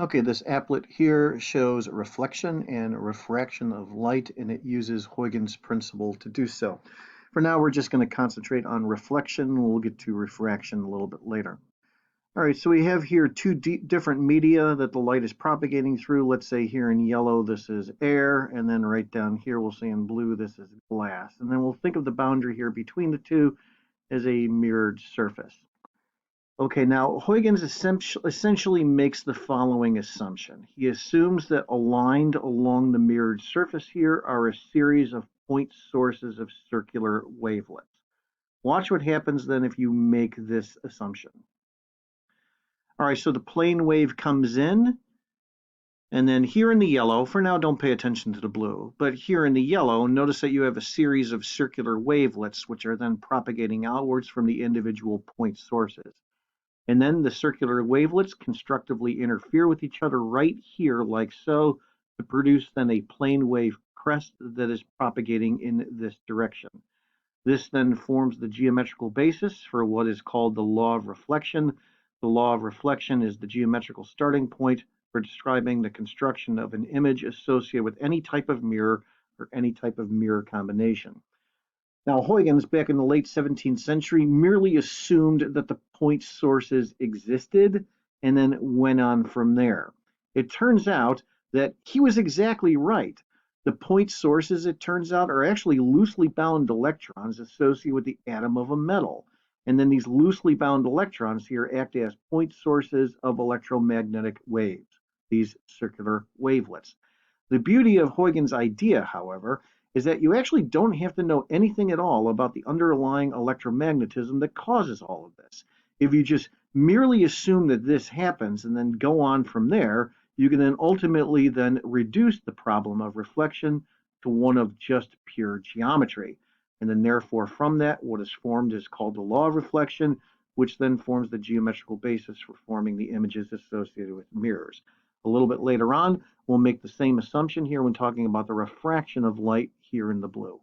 Okay, this applet here shows reflection and refraction of light, and it uses Huygens' principle to do so. For now, we're just going to concentrate on reflection. We'll get to refraction a little bit later. All right, so we have here two different media that the light is propagating through. Let's say here in yellow, this is air, and then right down here, we'll say in blue, this is glass. And then we'll think of the boundary here between the two as a mirrored surface. Okay, now Huygens essentially makes the following assumption. He assumes that aligned along the mirrored surface here are a series of point sources of circular wavelets. Watch what happens then if you make this assumption. All right, so the plane wave comes in, and then here in the yellow, for now don't pay attention to the blue, but here in the yellow, notice that you have a series of circular wavelets which are then propagating outwards from the individual point sources. And then the circular wavelets constructively interfere with each other right here, like so, to produce then a plane wave crest that is propagating in this direction. This then forms the geometrical basis for what is called the law of reflection. The law of reflection is the geometrical starting point for describing the construction of an image associated with any type of mirror or any type of mirror combination. Now, Huygens, back in the late 17th century, merely assumed that the point sources existed and then went on from there. It turns out that he was exactly right. The point sources, it turns out, are actually loosely bound electrons associated with the atom of a metal. And then these loosely bound electrons here act as point sources of electromagnetic waves, these circular wavelets. The beauty of Huygens' idea, however, is that you actually don't have to know anything at all about the underlying electromagnetism that causes all of this. If you just merely assume that this happens and then go on from there, you can then ultimately then reduce the problem of reflection to one of just pure geometry. And then therefore from that, what is formed is called the law of reflection, which then forms the geometrical basis for forming the images associated with mirrors. A little bit later on, we'll make the same assumption here when talking about the refraction of light here in the blue.